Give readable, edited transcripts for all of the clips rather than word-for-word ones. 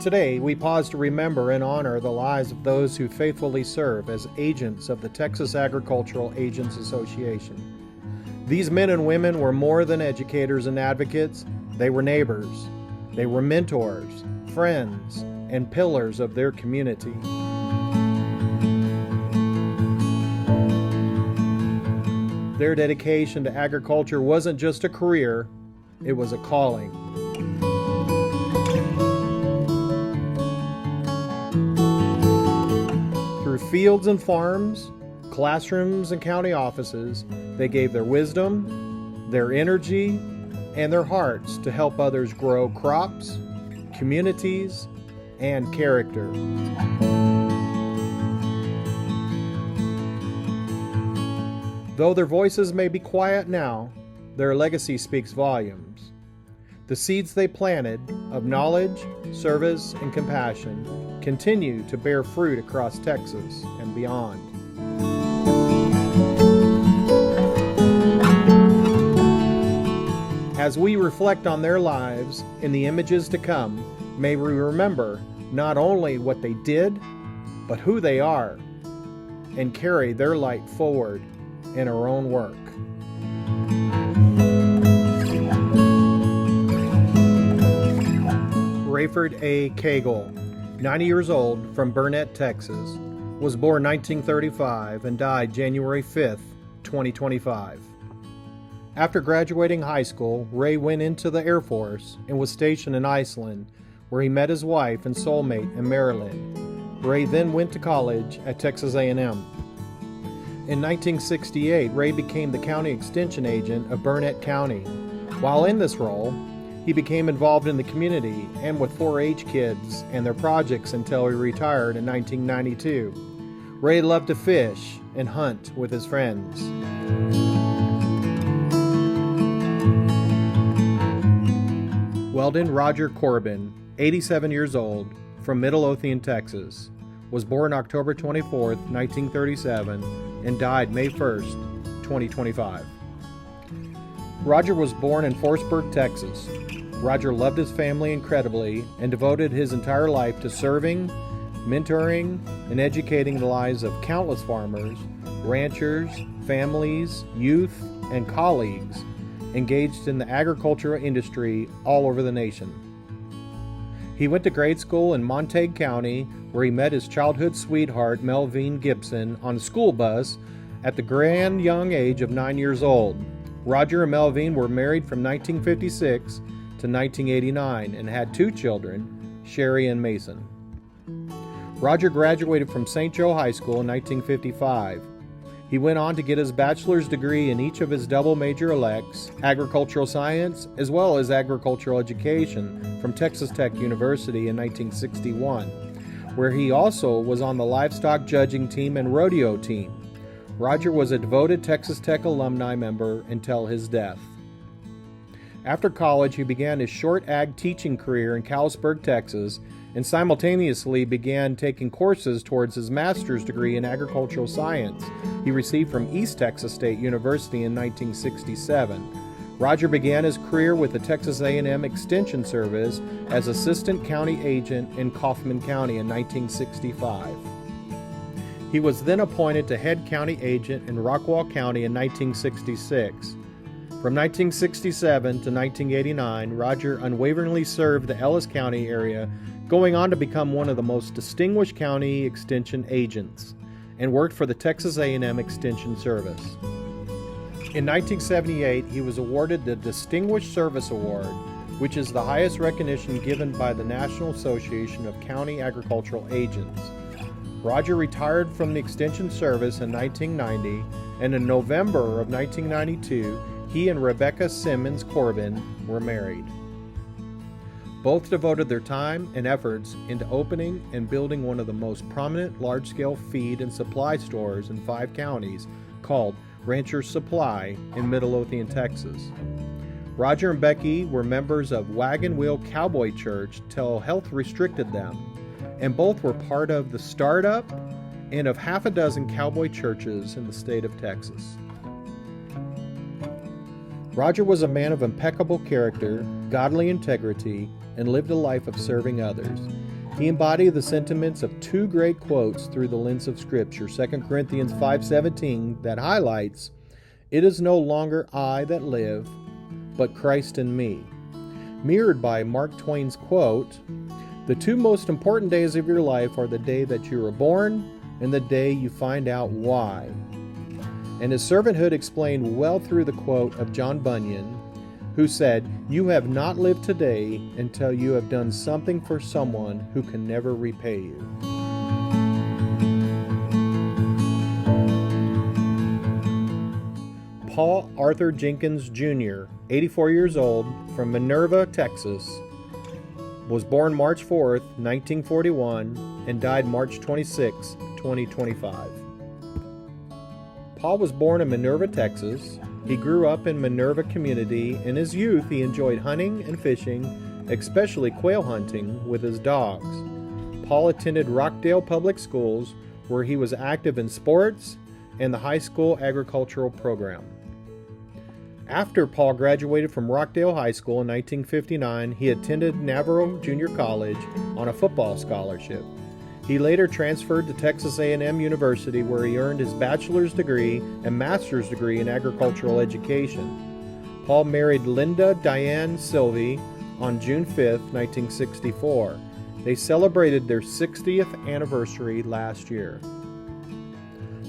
Today, we pause to remember and honor the lives of those who faithfully serve as agents of the Texas Agricultural Agents Association. These men and women were more than educators and advocates. They were neighbors. They were mentors, friends, and pillars of their community. Their dedication to agriculture wasn't just a career, it was a calling. Through fields and farms, classrooms and county offices, they gave their wisdom, their energy, and their hearts to help others grow crops, communities, and character. Though their voices may be quiet now, their legacy speaks volumes. The seeds they planted of knowledge, service, and compassion continue to bear fruit across Texas and beyond. As we reflect on their lives in the images to come, may we remember not only what they did, but who they are, and carry their light forward in our own work. Rayford A. Cagle, 90 years old, from Burnett, Texas, was born 1935 and died January 5, 2025. After graduating high school, Ray went into the Air Force and was stationed in Iceland, where he met his wife and soulmate in Maryland. Ray then went to college at Texas A&M. In 1968, Ray became the county extension agent of Burnett County. While in this role, he became involved in the community and with 4-H kids and their projects until he retired in 1992. Ray loved to fish and hunt with his friends. Weldon Roger Corbin, 87 years old, from Midlothian, Texas, was born October 24, 1937, and died May 1st, 2025. Roger was born in Forestburg, Texas. Roger loved his family incredibly and devoted his entire life to serving, mentoring, and educating the lives of countless farmers, ranchers, families, youth, and colleagues engaged in the agricultural industry all over the nation. He went to grade school in Montague County, where he met his childhood sweetheart, Melvine Gibson, on a school bus at the grand young age of 9 years old. Roger and Melvine were married from 1956 to 1989 and had 2 children, Sherry and Mason. Roger graduated from St. Joe High School in 1955. He went on to get his bachelor's degree in each of his double major elects, agricultural science as well as agricultural education, from Texas Tech University in 1961, where he also was on the livestock judging team and rodeo team. Roger was a devoted Texas Tech alumni member until his death. After college, he began his short ag teaching career in Kalispberg, Texas, and simultaneously began taking courses towards his master's degree in agricultural science he received from East Texas State University in 1967. Roger began his career with the Texas A&M Extension Service as assistant county agent in Kaufman County in 1965. He was then appointed to head county agent in Rockwall County in 1966. From 1967 to 1989, Roger unwaveringly served the Ellis County area, going on to become one of the most distinguished county extension agents, and worked for the Texas A&M Extension Service. In 1978, he was awarded the Distinguished Service Award, which is the highest recognition given by the National Association of County Agricultural Agents. Roger retired from the Extension Service in 1990, and in November of 1992, he and Rebecca Simmons Corbin were married. Both devoted their time and efforts into opening and building one of the most prominent large-scale feed and supply stores in 5 counties called Rancher's Supply in Midlothian, Texas. Roger and Becky were members of Wagon Wheel Cowboy Church till health restricted them, and both were part of the startup and of half a dozen cowboy churches in the state of Texas. Roger was a man of impeccable character, godly integrity, and lived a life of serving others. He embodied the sentiments of two great quotes through the lens of Scripture, 2 Corinthians 5:17, that highlights, "It is no longer I that live, but Christ in me," mirrored by Mark Twain's quote, "The two most important days of your life are the day that you were born and the day you find out why." And his servanthood explained well through the quote of John Bunyan, who said, "You have not lived today until you have done something for someone who can never repay you." Paul Arthur Jenkins Jr., 84 years old, from Minerva, Texas, was born March 4th, 1941, and died March 26, 2025. Paul was born in Minerva, Texas. He grew up in Minerva community. In his youth, he enjoyed hunting and fishing, especially quail hunting, with his dogs. Paul attended Rockdale Public Schools, where he was active in sports and the high school agricultural program. After Paul graduated from Rockdale High School in 1959, he attended Navarro Junior College on a football scholarship. He later transferred to Texas A&M University, where he earned his bachelor's degree and master's degree in agricultural education. Paul married Linda Diane Sylvie on June 5, 1964. They celebrated their 60th anniversary last year.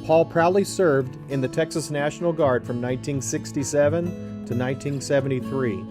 Paul proudly served in the Texas National Guard from 1967 to 1973.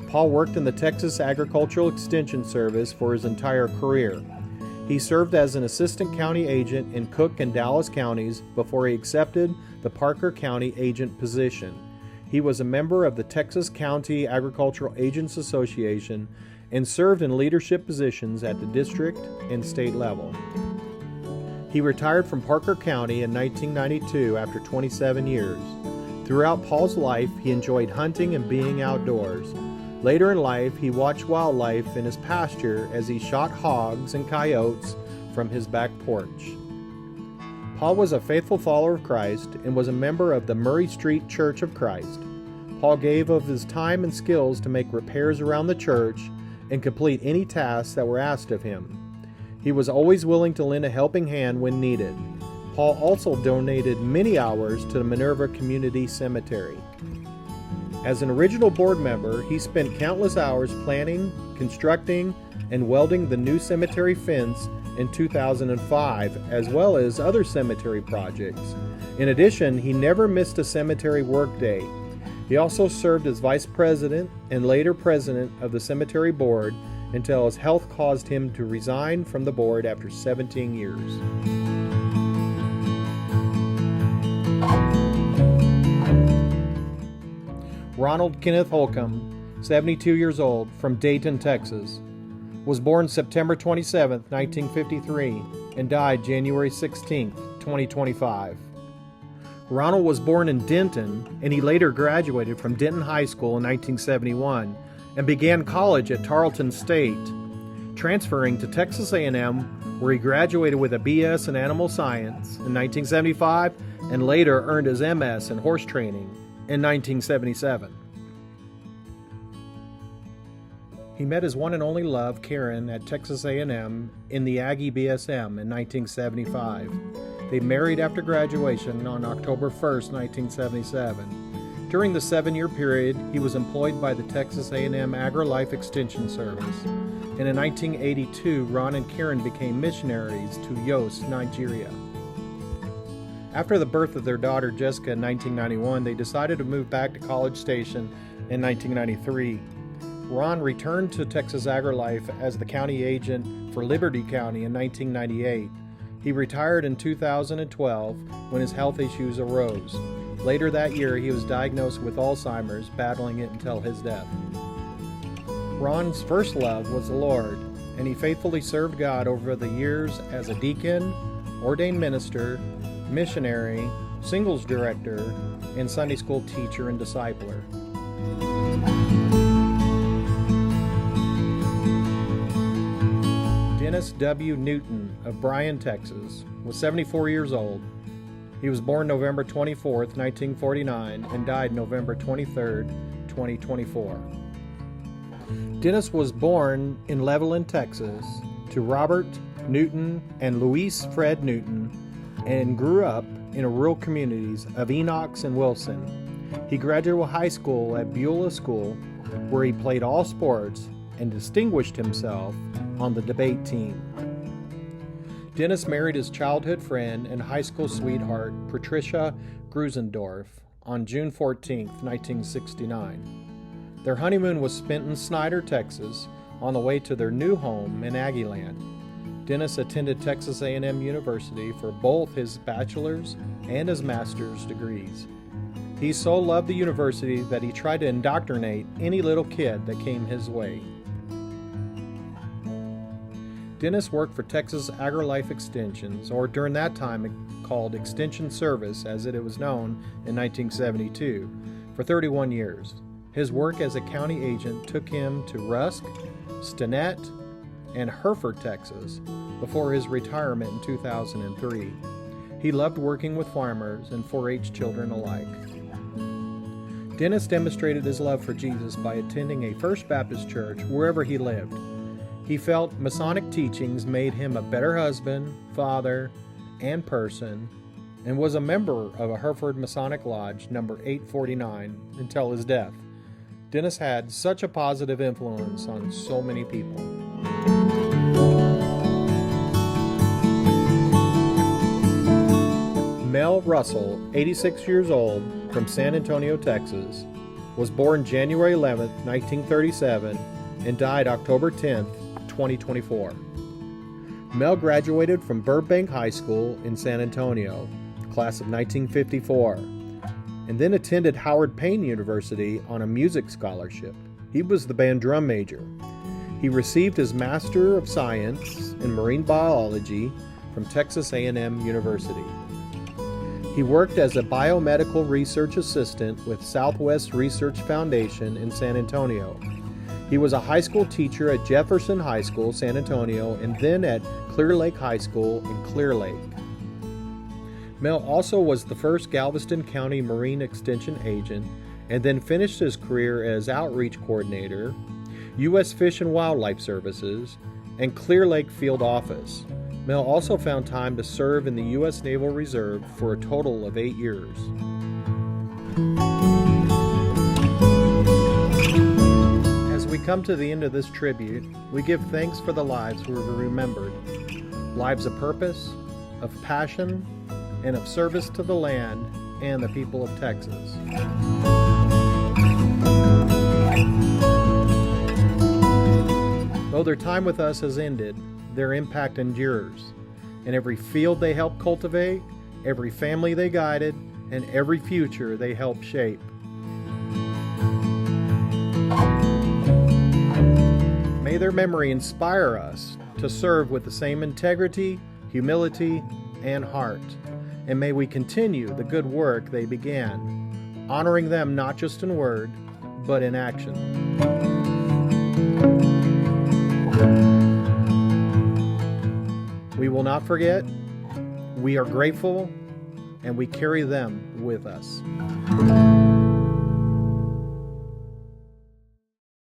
Paul worked in the Texas Agricultural Extension Service for his entire career. He served as an assistant county agent in Cook and Dallas counties before he accepted the Parker County agent position. He was a member of the Texas County Agricultural Agents Association and served in leadership positions at the district and state level. He retired from Parker County in 1992 after 27 years. Throughout Paul's life, he enjoyed hunting and being outdoors. Later in life, he watched wildlife in his pasture as he shot hogs and coyotes from his back porch. Paul was a faithful follower of Christ and was a member of the Murray Street Church of Christ. Paul gave of his time and skills to make repairs around the church and complete any tasks that were asked of him. He was always willing to lend a helping hand when needed. Paul also donated many hours to the Minerva Community Cemetery. As an original board member, he spent countless hours planning, constructing, and welding the new cemetery fence in 2005, as well as other cemetery projects. In addition, he never missed a cemetery workday. He also served as vice president and later president of the cemetery board until his health caused him to resign from the board after 17 years. Ronald Kenneth Holcomb, 72 years old, from Dayton, Texas, was born September 27, 1953, and died January 16, 2025. Ronald was born in Denton, and he later graduated from Denton High School in 1971 and began college at Tarleton State, transferring to Texas A&M, where he graduated with a BS in Animal Science in 1975 and later earned his MS in horse training in 1977. He met his one and only love, Karen, at Texas A&M in the Aggie BSM in 1975. They married after graduation on October 1st, 1977. During the 7-year period, he was employed by the Texas A&M Agri-Life Extension Service. And in 1982, Ron and Karen became missionaries to Jos, Nigeria. After the birth of their daughter Jessica in 1991, they decided to move back to College Station in 1993. Ron returned to Texas Agri-Life as the county agent for Liberty County in 1998. He retired in 2012 when his health issues arose. Later that year, he was diagnosed with Alzheimer's, battling it until his death. Ron's first love was the Lord, and he faithfully served God over the years as a deacon, ordained minister, missionary, singles director, and Sunday school teacher and discipler. Dennis W. Newton of Bryan, Texas, was 74 years old. He was born November 24, 1949, and died November 23, 2024. Dennis was born in Levelland, Texas. to Robert Newton and Louise Fred Newton, and grew up in rural communities of Enox and Wilson. He graduated high school at Beulah School, where he played all sports and distinguished himself on the debate team. Dennis married his childhood friend and high school sweetheart, Patricia Grusendorf, on June 14, 1969. Their honeymoon was spent in Snyder, Texas, on the way to their new home in Aggieland. Dennis attended Texas A&M University for both his bachelor's and his master's degrees. He so loved the university that he tried to indoctrinate any little kid that came his way. Dennis worked for Texas AgriLife Extensions, or during that time called Extension Service as it was known in 1972, for 31 years. His work as a county agent took him to Rusk, Stinnett, and Hereford, Texas, before his retirement in 2003. He loved working with farmers and 4-H children alike. Dennis demonstrated his love for Jesus by attending a First Baptist church wherever he lived. He felt Masonic teachings made him a better husband, father, and person, and was a member of a Hereford Masonic Lodge number 849 until his death. Dennis had such a positive influence on so many people. Mel Russell, 86 years old, from San Antonio, Texas, was born January 11, 1937, and died October 10, 2024. Mel graduated from Burbank High School in San Antonio, class of 1954, and then attended Howard Payne University on a music scholarship. He was the band drum major. He received his Master of Science in Marine Biology from Texas A&M University. He worked as a biomedical research assistant with Southwest Research Foundation in San Antonio. He was a high school teacher at Jefferson High School, San Antonio, and then at Clear Lake High School in Clear Lake. Mel also was the first Galveston County Marine Extension agent, and then finished his career as outreach coordinator, U.S. Fish and Wildlife Services, and Clear Lake Field Office. Mel also found time to serve in the U.S. Naval Reserve for a total of 8 years. As we come to the end of this tribute, we give thanks for the lives who were remembered. Lives of purpose, of passion, and of service to the land and the people of Texas. Though their time with us has ended, their impact endures. In every field they helped cultivate, every family they guided, and every future they helped shape. May their memory inspire us to serve with the same integrity, humility, and heart. And may we continue the good work they began, honoring them not just in word, but in action. We will not forget, we are grateful, and we carry them with us.